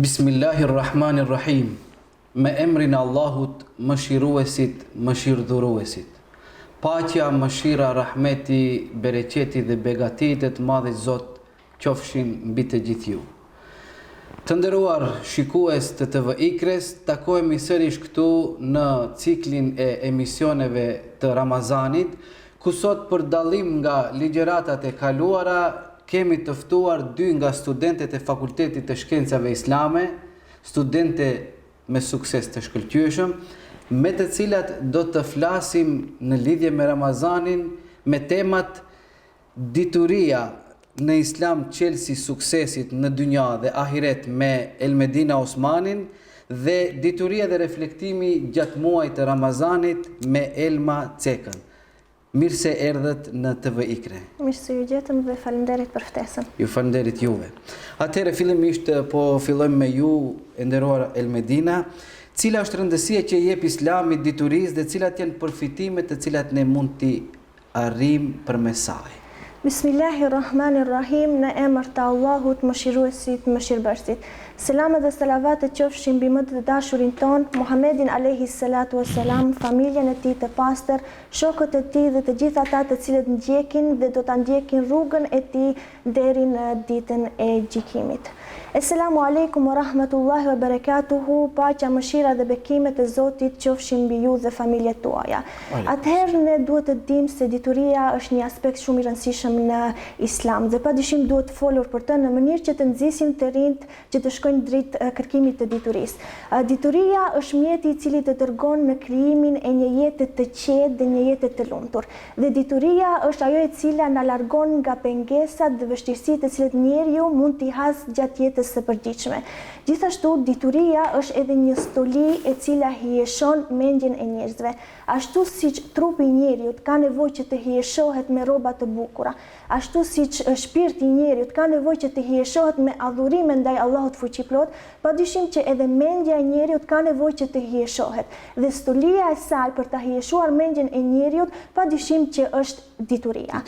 Bismillahirrahmanirrahim. Me emrin e Allahut, mëshiruesit, mëshirdhuruesit. Paqja, mëshira, rahmeti, bereqeti dhe begatit e të madhit Zot qofshin mbi të gjithë ju. Të nderuar shikues të TV Ikres, takohemi sërish këtu në ciklin e emisioneve të Ramazanit, ku sot për dallim nga ligjëratat e kaluara kemi të ftuar dy nga studentet e Fakultetit të Shkencave Islame, studente me sukses të shkëlqyeshëm, me të cilat do të flasim në lidhje me Ramazanin me temat dituria në Islam çelësi suksesit në dynja dhe ahiret me Elmedina Osmanin dhe dituria dhe reflektimi gjatë muajit të Ramazanit me Elma Cekën. Mirë se erdhët në TV Ikre. Mirë se ju gjetëm dhe faleminderit për ftesën. Ju faleminderit juve. Atëherë fillimisht po fillojmë me ju, e nderuar Elmedina. Cila është rëndësia që i jep Islami diturisë dhe cilat janë përfitimet të cilat ne mund t'i arrijmë përmes saj? Bismillahirrahmanirrahim, në emër të Allahut, mëshiruesit, mëshirbërësit. Selamet dhe salavatet qofshin mbi më të dashurin ton, Muhammedin alayhi salatu wassalam, familjen e tij të pastër, shokët e tij dhe të gjithë ata të cilët ndjekin dhe do ta ndjekin rrugën e tij deri në ditën e gjykimit. Esselamu alaikum wa rahmatullahi wa barakatuhu, paqja, mëshira dhe bekimet e Zotit qofshin mbi ju dhe familjet tuaja. Atëherë ne duhet të dimë se dituria është një aspekt shumë i rëndësishëm në Islam dhe padyshim duhet të folur për të në mënyrë që të nxisim të rinjt që të shkojnë drejt kërkimit të diturisë. Dituria është mjeti i cili të dërgon në krijimin e një jete të qetë dhe një jete të lumtur. Dhe dituria është ajo e cila na largon nga pengesat dhe vështirësitë të cilat njeriu mund t'i hasë gjatë jetës së përgjithshme. Gjithashtu, dituria është edhe një stoli e cila hieshon mendjen e njerëzve. Ashtu siç trupi i njeriut ka nevojë që të hieshohet me rroba të bukura, ashtu siç shpirti i njeriut ka nevojë që të hieshohet me adhurime ndaj Allahut fuqiplot, padyshim që edhe mendja e njeriut ka nevojë që të hieshohet. Dhe stolia e saj për ta hieshuar mendjen e njeriut, padyshim që është dituria.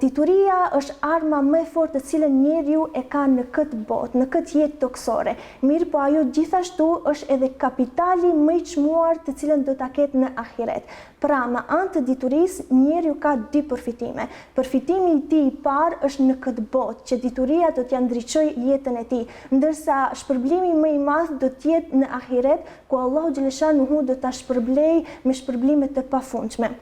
Dituria është arma më e fortë të cilën njeriu e ka në këtë botë, në këtë jetë toksore. Mirë, po ajo gjithashtu është edhe kapitali më i çmuar të cilën do ta ketë në ahiret. Pra, me anë të diturisë, njeriu ka dy përfitime. Përfitimi i tij i parë është në këtë botë, që dituria do t'ia ndriçojë jetën e tij, ndërsa shpërblimi më i madh do të jetë në ahiret, ku Allahu xhaleshanuhu do ta shpërblejë me shpërblime të pafundshme.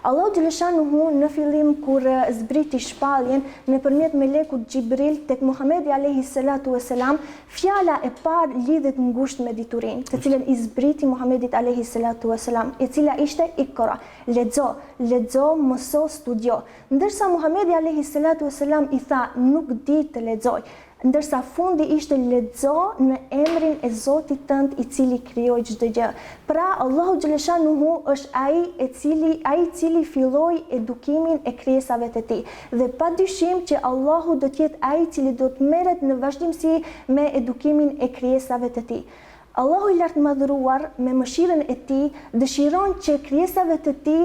Allahu xhaleshanuhu në fillim kur zbriti shpalljen nëpërmjet melekut Xhibril tek Muhamedi alayhi salatu wassalam, fjala e parë lidhet ngushtë me diturinë, të cilën i zbriti Muhamedit alayhi salatu wassalam, e cila ishte Iqra, lexo, mëso, studio. Ndërsa Muhamedi alayhi salatu wassalam i tha, nuk di të lexoj. Ndërsa fundi ishte lexo në emrin e Zotit tënd i cili krijoi çdo gjë. Pra, Allahu xhaleshanuhu është ai i cili filloi edukimin e krijesave të tij. Dhe padyshim që Allahu do të jetë ai i cili do të merret në vazhdimsi me edukimin e krijesave të tij. Allahu i lartë madhëruar me mëshirën e tij dëshiron që krijesave të tij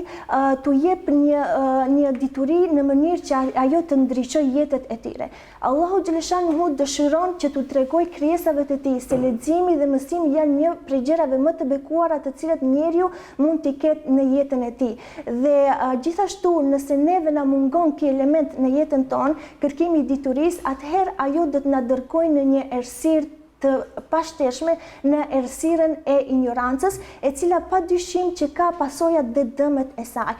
t'u jep një dituri në mënyrë që ajo të ndriçojë jetët e tyre. Allahu xhaleshanuhu dëshiron që t'u tregojë krijesave të tij se leximi dhe mësimi janë një prej gjërave më të bekuara të cilat njeriu mund t'i ketë në jetën e tij. Dhe gjithashtu, nëse neve na mungon ky element në jetën tonë, kërkimi i diturisë, atëherë ajo do të na dërgojë në një errësirë të pashteshme në errësirën e ignorancës, e cila padyshim që ka pasojat dhe dëmet e saj.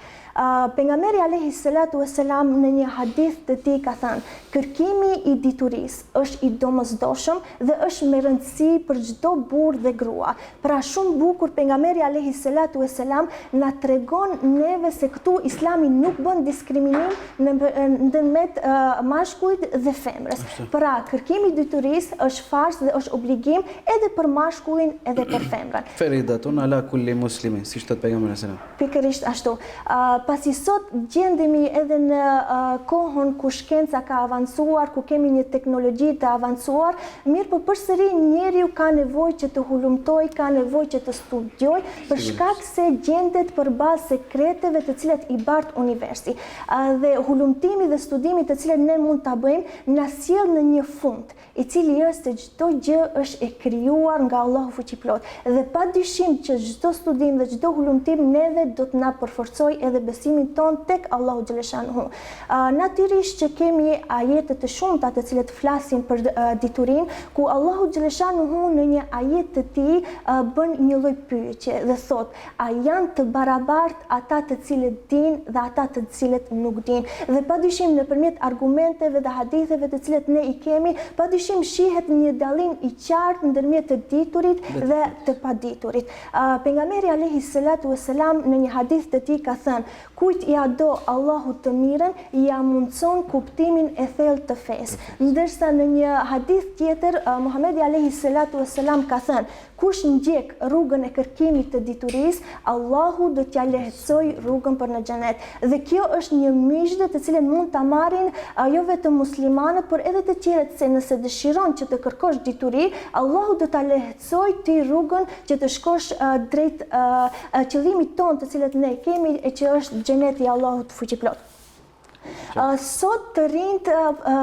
Pejgamberi alayhi salatu wassalam në një hadith të tij ka thënë, kërkimi i diturisë është i domosdoshëm dhe është me rëndësi për çdo burr dhe grua. Pra, shumë bukur pejgamberi alayhi salatu wassalam na tregon neve se këtu Islami nuk bën diskriminim ndërmjet mashkullit dhe femrës. Pra, kërkimi i diturisë është farsë dhe është obligim edhe për mashkullin edhe për femrën. Feridatun ala kulli muslimin, siç thot pejgamberi sallallahu alajhi wasallam. Pikërisht ashtu. Pasi sot gjendemi edhe në kohën ku shkenca ka avancuar, ku kemi një teknologji të avancuar, mirë po përsëri njeriu ka nevojë që të hulumtoj, ka nevojë që të studioj, për shkak se gjendet përballë sekreteve të cilat i bart universi. Dhe hulumtimi dhe studimi të cilat ne mund ta bëjmë na sjell në një fund, i cili është se çdo gjë është e krijuar nga Allahu fuqiplot. Dhe padyshim që çdo studim dhe çdo hulumtim neve do të na përforcoj edhe besimin ton tek Allahu xhaleshanuhu. Natyrisht që kemi ajete të shumta të cilat flasin për diturinë, ku Allahu xhaleshanuhu në një ajet të tij bën një lloj pyetje dhe thot: a janë të barabartë ata të cilët dinë dhe ata të cilët nuk dinë? Dhe padyshim nëpërmjet argumenteve dhe haditheve të cilat ne i kemi, padyshim shihet një dallim i qartë ndërmjet të diturit dhe të paditurit. Pejgamberi alayhi salatu wassalam në një hadith të tij ka thënë: kujt ja do Allahu të mirën, ja mundson kuptimin e thellë të fesë. Ndërsa në një hadith tjetër Muhamedi alayhi salatu wassalam ka thënë: kush ndjek rrugën e kërkimit të diturisë, Allahu do t'ja lehtësoj rrugën për në xhenet. Dhe kjo është një mishdë të cilën mund ta marrin jo vetëm muslimanët, por edhe të tjerët, se nëse dëshiron që të kërkosh dituri, Allahu do ta lehtësoj ti rrugën që të shkosh drejt qëllimit ton të cilët ne kemi, e që është xheneti i Allahut fuqiplot. Sot të rinjt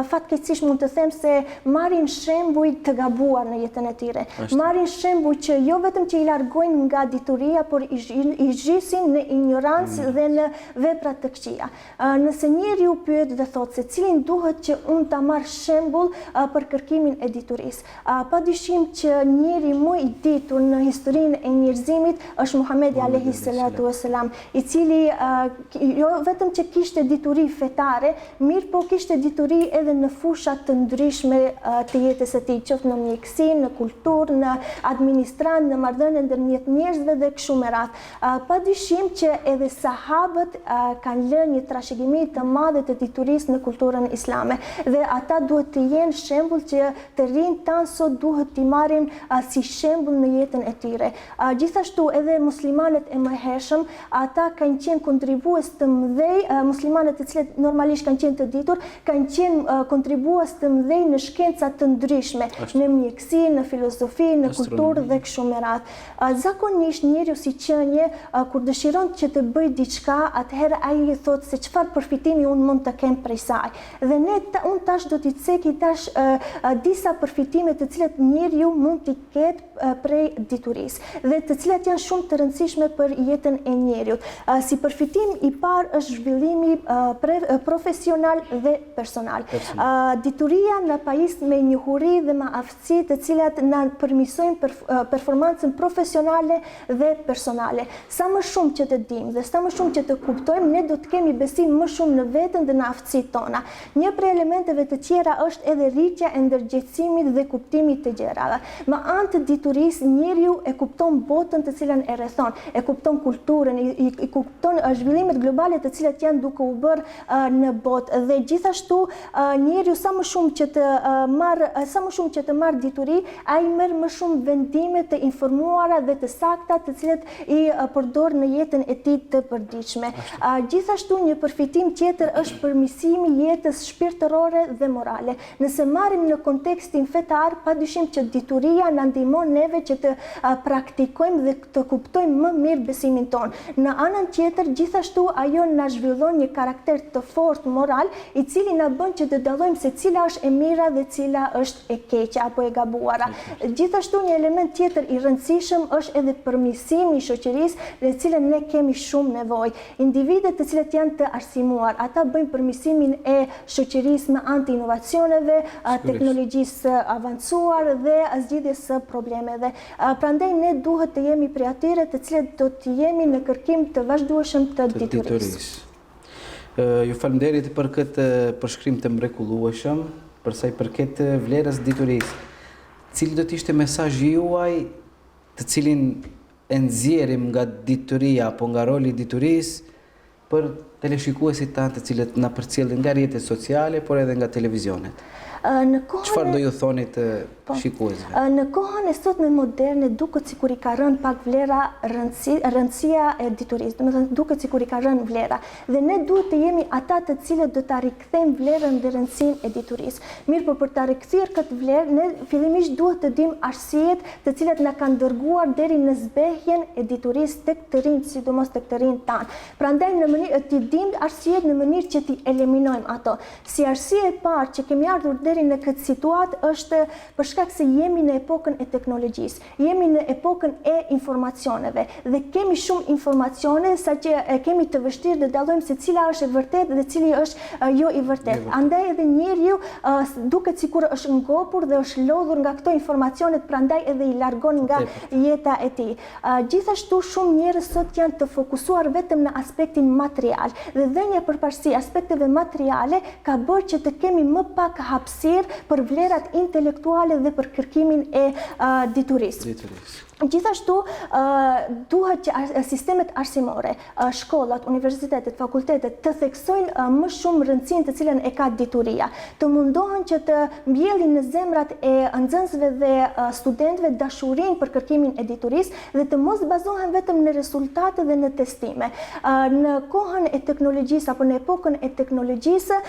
fatkeqësisht mund të them se marrin shembuj të gabuar në jetën e tyre. Marrin shembuj që jo vetëm që i largojnë nga dituria, por i zhysin në ignorancë dhe në vepra të këqija. Nëse njeriu pyet dhe thot se cilin duhet që unë ta marr shembull për kërkimin e diturisë, padyshim që njeri më i ditur në historinë e njerëzimit është Muhamedi alayhi salatu wassalam, i cili jo vetëm që kishte dituri fetare, mirë po kishte dituri edhe në fushat të ndryshme të jetës së tij, qoftë në mjeksi, në kulturë, në administranë, në marrëdhënie ndërmjet njerëzve dhe kështu me radhë. Padyshim që edhe sahabët kanë lënë një trashëgimi të madhe të diturisë në kulturën islame, dhe ata duhet të jenë shembull që të rinjt tanë sot duhet t'i marrim si shembull në jetën e tyre. Gjithashtu edhe muslimanët e mëhershëm, ata kanë qenë kontribues të mëdhej, muslimanët të cilët normalisht kanë qenë të ditur, kanë qenë kontribues të mëdhej në shkenca të ndryshme, në mjeksi, në filozofi, në kulturë dhe kështu me radhë. Zakonisht njeriu si qenie kur dëshiron që të bëj diçka, atëherë ai thotë se çfarë përfitimi unë mund të kem prej saj. Dhe unë tash do t'i ceki tash disa përfitime të cilat njeriu mund t'i ketë prej diturisë dhe të cilat janë shumë të rëndësishme për jetën e njeriut. Si përfitim i parë është zhvillimi profesional dhe personal. Dituria na pajis me njohuri dhe me aftësi të cilat na përmirësojnë performancën profesionale dhe personale. Sa më shumë që të dimë dhe sa më shumë që të kuptojmë, ne do të kemi besim më shumë në veten dhe në aftësitë tona. Një prej elementeve të tjera është edhe rritja e ndërgjegjësimit dhe kuptimit të gjërave. Me anë të diturisë, njeriu e kupton botën të cilën e rrethon, e kupton kulturën, i kupton zhvillimet globale të cilat janë duke u bërë në botë, dhe gjithashtu njeriu sa më shumë që të marr dituri, ai merr më shumë vendime të informuara dhe të sakta të cilat i përdor në jetën e tij të përditshme. Gjithashtu një përfitim tjetër është përmirësimi i jetës shpirtërore dhe morale. Nëse marrim në kontekstin fetar, padyshim që dituria na ndihmon neve që të praktikojmë dhe të kuptojmë më mirë besimin ton. Në anën tjetër, gjithashtu ajo na zhvillon një karakter të fortë moral, i cili na bën që të dallojmë se cila është e mira dhe cila është e keqja apo e gabuara. Gjithashtu një element tjetër i rëndësishëm është edhe përmirësimi i shoqërisë, në të cilën ne kemi shumë nevojë. Individët të cilët janë të arsimuar, ata bëjnë përmirësimin e shoqërisë me anë të inovacioneve, teknologjisë avancuar dhe zgjidhjes së problemeve. Prandaj ne duhet të jemi prej atyre të cilët do të jemi në kërkim të vazhdueshëm të diturisë. Ju falenderit për këtë përshkrim të mrekullueshëm, për sa i përket vlerës diturisë. Cili do të ishte mesazhi juaj, të cilin e nxjerrim nga dituria apo nga roli i diturisë për teleshikuesit tanë të cilët na përcjellin nga rrjetet sociale, por edhe nga televizionet? Çfarë do ju thoni të shikuesve? Në kohën e sotme moderne duket sikur i ka rënë pak vlera rëndësia e diturisë, domethënë duket sikur i ka rënë vlera. Dhe ne duhet të jemi ata të cilët do ta rikthejmë vlerën dhe rëndësinë e diturisë. Mirë, por për ta rikthyer këtë vlerë, ne fillimisht duhet të dimë arsyet të cilat na kanë dërguar deri në zbehjen e diturisë tek të rinjt, sidomos tek të rinjt tanë. Prandaj në mënyrë të dimë arsyet në mënyrë që t'i eliminojmë ato. Si arsye e parë që kemi ardhur deri në këtë situatë është për shkak se jemi në epokën e teknologjisë, jemi në epokën e informacioneve dhe kemi shumë informacione saqë kemi të vështirë të dallojmë se cila është e vërtetë dhe cili është jo i vërtetë. Andaj edhe njeriu duket sikur është ngopur dhe është lodhur nga këto informacionet, prandaj edhe i largon nga jeta e tij. Gjithashtu shumë njerëz sot janë të fokusuar vetëm në aspektin material dhe dhënia përparësi aspekteve materiale ka bërë që të kemi më pak hapësirë për vlerat intelektuale dhe për kërkimin e diturisë. Gjithashtu duhet që sistemet arsimore, shkollat, universitetet, fakultetet të theksojnë më shumë rëndësinë të cilën e ka dituria. Të mundohen që të mbjellin në zemrat e nxënësve dhe studentëve dashurinë për kërkimin e diturisë dhe të mos bazohen vetëm në rezultate dhe në testime. Në kohën e teknologjisë apo në epokën e teknologjisë,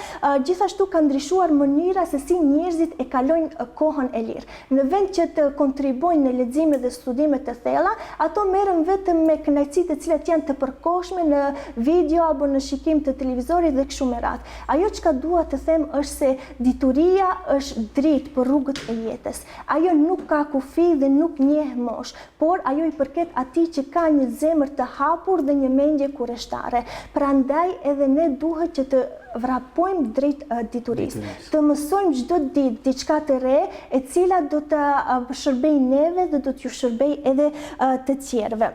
gjithashtu ka ndryshuar mënyra se si njerëzit e kalojnë kohën e lirë. Në vend që të kontribojnë në lexime dhe studime të thella, ato merren vetëm me kënaqësitë të cilat janë të përkohshme në video apo në shikim të televizorit dhe kështu me radhë. Ajo çka dua të them është se dituria është dritë për rrugët e jetës. Ajo nuk ka kufi dhe nuk njeh mosh, por ajo i përket atij që ka një zemër të hapur dhe një mendje kurreshtare. Prandaj edhe ne duhet që të vrapojmë drejt diturisë. Të mësojmë çdo ditë diçka të re, e cila do të shërbejë neve dhe do t'ju shërbejë edhe të tjerëve.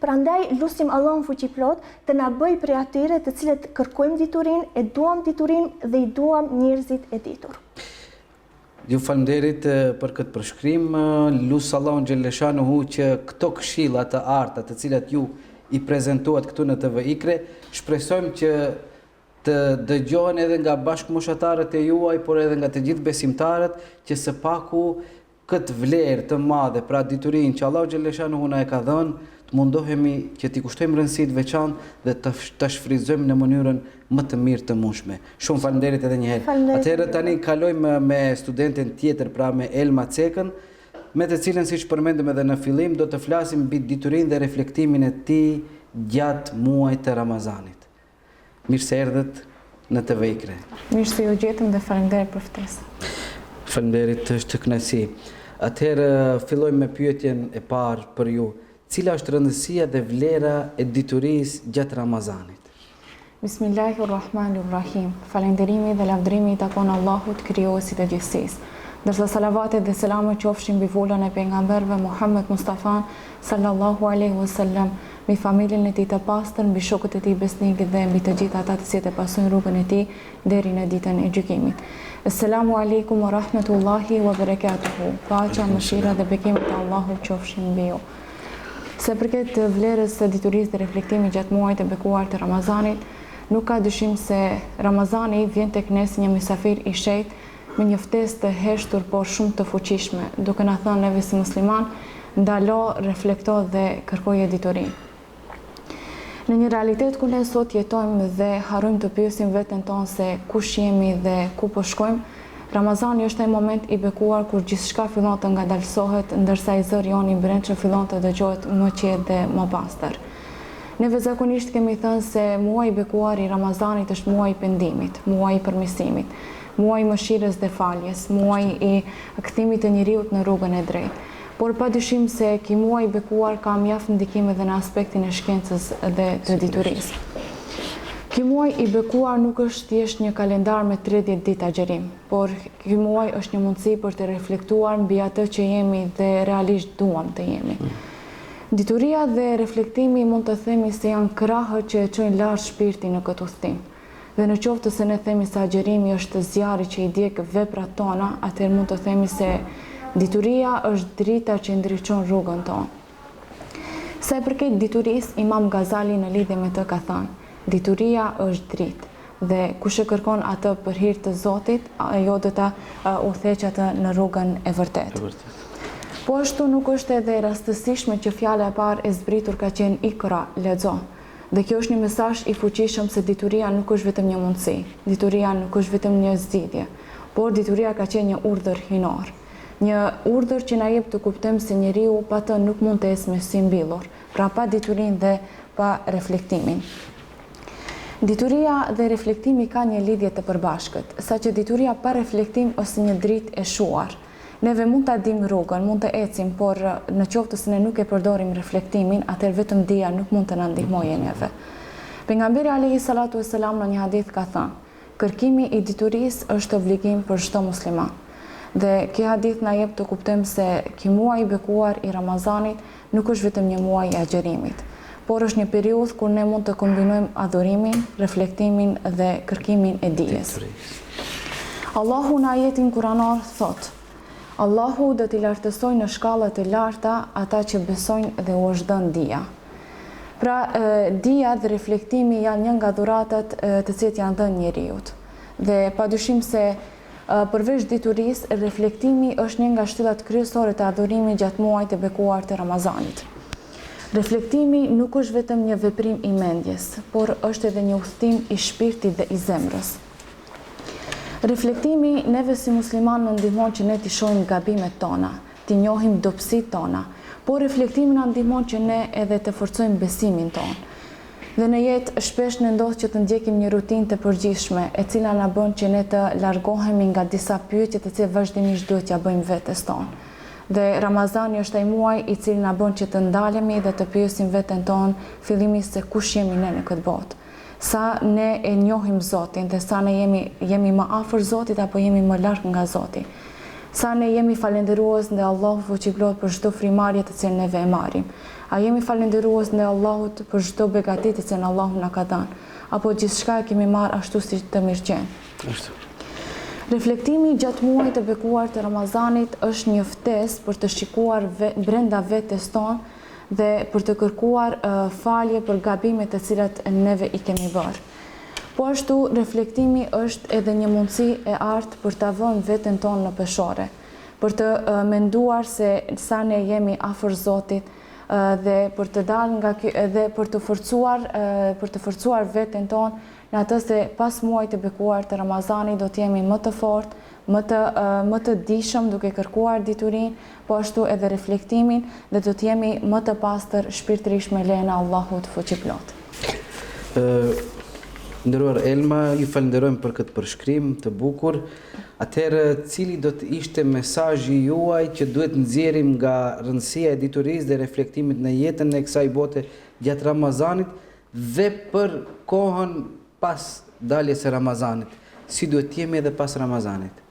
Prandaj lutim Allahun fuqiplot të na bëjë prej atyre të cilët kërkojmë diturinë, e duam diturinë dhe i duam njerëzit e ditur. Ju falënderit për këtë përshkrim, lut Allahun xhelleshanuhu që këto këshilla të arta të cilat ju i prezantuat këtu në TV Ikre, shpresojmë që të dëgjohen edhe nga bashkëmoshatarët e juaj, por edhe nga të gjithë besimtarët, që së paku këtë vlerë të madhe, pra diturinë që Allahu xhelleshanuhu na e ka dhënë, të mundohemi që t'i kushtojmë rëndësi të veçantë dhe të shfrytëzojmë në mënyrën më të mirë të mundshme. Shumë falënderit edhe një herë. Atëherë tani kalojmë me studenten tjetër, pra me Elma Cekën, me të cilën siç përmendëm edhe në fillim, do të flasim mbi diturinë dhe reflektimin e tij gjatë muajit të Ramazanit. Mirë se erdhët në TV Ikre. Mirë se ju gjetëm dhe faleminderit për ftesën. Faleminderit, është kënaqësi. Atëherë fillojmë me pyetjen e parë për ju. Cila është rëndësia dhe vlera e diturisë gjatë Ramazanit? Bismillahirrahmanirrahim. Falënderimi dhe lavdërimi i takon Allahut, krijuesit të gjithësisë. Ndërsa salavatet dhe selamet qofshin mbi volën e pejgamberëve Muhammed Mustafa sallallahu alaihi wasallam, mbi familjen e tij të pastër, mbi shokët e tij besnikë dhe mbi të gjithë ata të cilët e pasojnë rrugën e tij deri në ditën e gjykimit. Assalamu alaikum wa rahmatullahi wa barakatuhu. Paqja, mëshira dhe bekimet e Allahut qofshin mbi ju. Se përket vlerës së diturisë dhe reflektimit gjatë muajit të bekuar të Ramazanit, nuk ka dyshim se Ramazani vjen tek ne si një mysafir i shejtë me një ftesë të heshtur por shumë të fuqishme, duke na thënë neve si musliman, ndalo, reflekto dhe kërkoje diturinë. Në një realitet ku ne sot jetojmë dhe harrojmë të pyesim veten tonë se kush jemi dhe ku po shkojmë, Ramazani është ai moment i bekuar kur gjithçka fillon të ngadalësohet, ndërsa i zëri jon i brendshëm fillon të dëgjohet më qetë dhe më pastër. Neve zakonisht kemi thënë se muaji i bekuar i Ramazanit është muaji i pendimit, muaji i përmirësimit, muaji i mëshirës dhe faljes, muaji i kthimit të njeriut në rrugën e drejtë. Por padyshim se ky muaj i bekuar ka mjaft ndikime edhe në aspektin e shkencës dhe të diturisë. Ky muaj i bekuar nuk është thjesht një kalendar me 30 ditë agjerim, por ky muaj është një mundësi për të reflektuar mbi atë që jemi dhe realisht duam të jemi. Dituria dhe reflektimi mund të themi se janë krahët që e çojnë lart shpirtin në këtë udhtim. Dhe në qoftë se ne themi se agjerimi është zjarri që i djeg veprat tona, atëherë mund të themi se dituria është drita që ndriçon rrugën tonë. Sa i përket diturisë, Imam Gazali në lidhje me të ka thënë: dituria është dritë, dhe kush e kërkon atë për hir të Zotit, ajo do ta udhëheqë atë në rrugën e vërtetë. Po ashtu nuk është edhe rastësishme që fjala e parë e zbritur ka qenë ikra, lexo. Dhe kjo është një mesazh i fuqishëm se dituria nuk është vetëm një mundësi, dituria nuk është vetëm një zgjidhje, por dituria ka qenë një urdhër hyjnor. Një urdhër që na jep të kuptojmë se njeriu pa të nuk mund të ecë me sy mbyllur, pra pa diturinë dhe pa reflektimin. Dituria dhe reflektimi ka një lidhje të përbashkët, saqë dituria pa reflektim është një dritë e shuar. Neve mund ta dim rrugën, mund të ecim, por në qoftë se ne nuk e përdorim reflektimin, atëherë vetëm dia nuk mund të na ndihmojë neve. Pejgamberi alayhi salatu vesselam në një hadith ka thënë: kërkimi i diturisë është obligim për çdo musliman. Dhe ky hadith na jep të kuptojmë se ky muaj i bekuar i Ramazanit nuk është vetëm një muaj i agjerimit, por është një periudhë kur ne mund të kombinojmë adhurimin, reflektimin dhe kërkimin e dijes. Allahu në ajetin kuranor thotë: Allahu do t'i lartësoj në shkallët e larta ata që besojnë dhe u është dhënë dija. Pra, dija dhe reflektimi janë një nga dhuratat të cilat janë dhënë njeriut. Dhe padyshim se përveç diturisë, reflektimi është një nga shtyllat kryesore të adhurimit gjatë muajit të bekuar të Ramazanit. Reflektimi nuk është vetëm një veprim i mendjes, por është edhe një udhtim i shpirtit dhe i zemrës. Reflektimi neve si musliman në ndihmon që ne t'i shohim gabimet tona, t'i njohim dobësitë tona, por reflektimi na ndihmon që ne edhe të forcojmë besimin ton. Dhe në jetë shpesh ne ndodh që të ndjekim një rutinë të përgjithshme, e cila na bën që ne të largohemi nga disa pyetje të cilat vazhdimisht duhet t'ia bëjmë vetes tonë. Dhe Ramazani është ai muaj i cili na bën që të ndalemi dhe të pyesim veten tonë fillimisht se kush jemi ne në këtë botë. Sa ne e njohim Zotin dhe sa ne jemi më afër Zotit apo jemi më larg nga Zoti. Sa ne jemi falendërues ndaj Allahut fuqiplot për çdo frimarrje të cilën neve e marrim. A jemi falendërues ndaj Allahut për çdo begati të cilën Allahu na ka dhënë, apo gjithçka e kemi marrë ashtu si të mirëqen. Ashtu. Reflektimi gjatë muajit të bekuar të Ramazanit është një ftesë për të shikuar brenda vetes tonë dhe për të kërkuar falje për gabimet të cilat neve i kemi bërë. Po ashtu, reflektimi është edhe një mundësi e artë për të vënë veten tonë në peshore, për të menduar se sa ne jemi afër Zotit dhe për të dalë nga ky edhe për të forcuar veten tonë në atë se pas muajit të bekuar të Ramazanit do të jemi më të fortë, më të dijshëm duke kërkuar diturinë, po ashtu edhe reflektimin dhe do të jemi më të pastër shpirtërisht me lejen e Allahut fuqiplot. Nderuar Elma, ju falenderojmë për këtë përshkrim të bukur. Atëherë, cili do të ishte mesazhi juaj që duhet nxjerrim nga rëndësia e diturisë dhe reflektimit në jetën e kësaj bote gjatë Ramazanit dhe për kohën pas daljes së Ramazanit? Si duhet të jemi edhe pas Ramazanit?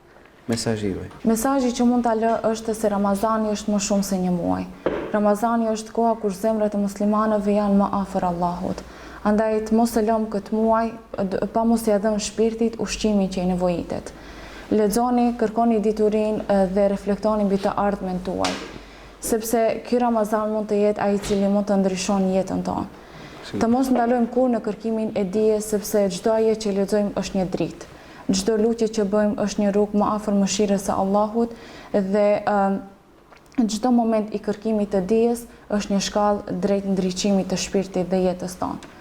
Mesazhi juaj. Mesazhi që mund ta lë është se Ramazani është më shumë se një muaj. Ramazani është koha kur zemrat e muslimanëve janë më afër Allahut. Andaj të mos e lëm këtë muaj pa mos ia dhënë shpirtit ushqimin që i nevojitet. Lexoni, kërkoni diturinë dhe reflektoni mbi të ardhmen tuaj. Sepse ky Ramazan mund të jetë ai i cili mund të ndryshon jetën tonë. Të mos ndalojmë kurrë në kërkimin e dijes, sepse çdo ajet që lexojmë është një dritë. Çdo lutje që bëjmë është një rrugë më afër mëshirës së Allahut dhe çdo moment i kërkimit të dijes është një shkallë drejt ndriçimit të shpirtit dhe jetës tonë.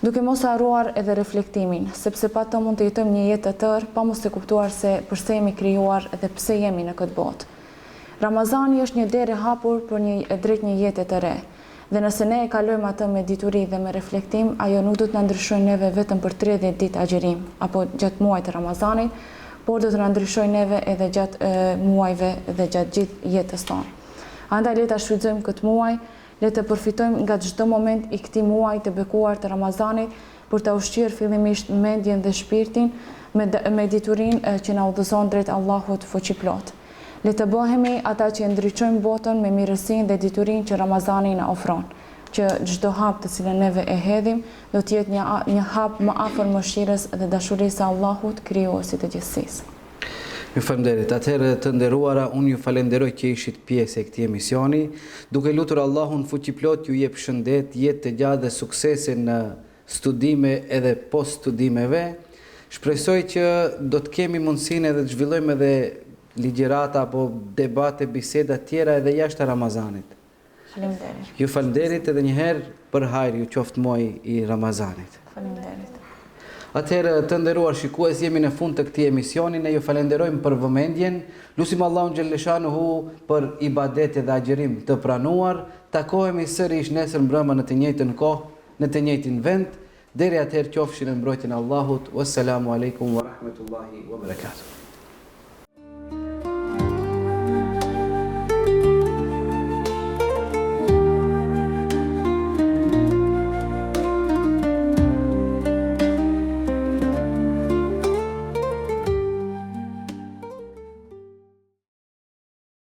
Duke mos harruar edhe reflektimin, sepse pa të mund të jetojmë një jetë të tërë, pa mos të kuptuar se pse jemi krijuar dhe pse jemi në këtë botë. Ramazani është një derë e hapur për drejt një jete të re. Dhe nëse ne e kalojmë atë me dituri dhe me reflektim, ajo nuk do të na ndryshojë neve vetëm për 30 ditë agjerim apo gjatë muajit të Ramazanit, por do të na ndryshojë neve edhe gjatë muajve dhe gjatë gjithë jetës tonë. Andaj le ta shfrytëzojmë këtë muaj, le të përfitojmë nga çdo moment i këtij muaji të bekuar të Ramazanit për ta ushqyer fillimisht mendjen dhe shpirtin me diturinë që na udhëzon drejt Allahut fuqiplot. Le të bëhemi ata që ndriçojmë botën me mirësinë dhe diturinë që Ramazani na ofron, që çdo hap të cilën neve e hedhim do të jetë një hap më afër mëshirës dhe dashurisë së Allahut, krijuesit të gjithësisë. Ju falenderoj. Atëherë të nderuara, unë ju falenderoj që ishit pjesë e këtij emisioni, duke lutur Allahun fuqiplot ju jep shëndet, jetë të gjatë dhe suksese në studime edhe post studimeve. Shpresoj që do të kemi mundësinë edhe të zhvillojmë edhe ligjërata apo debate, biseda tjera edhe jashtë Ramazanit. Faleminderit. Ju falenderit edhe një herë për hajër, ju qoftë muaji i Ramazanit. Faleminderit. Atëherë të nderuar shikues, jemi në fund të këtij emisioni, ne ju falenderojmë për vëmendjen, lutim Allahun xhelleshanuhu për ibadet dhe agjerim të pranuar. Takohemi sërish nesër mbrëmë në të njëjtën kohë, në të njëjtin vend. Deri atëherë qofshin në mbrojtjen e Allahut. Wassalamu alaikum wa rahmatullahi wa barakatuh.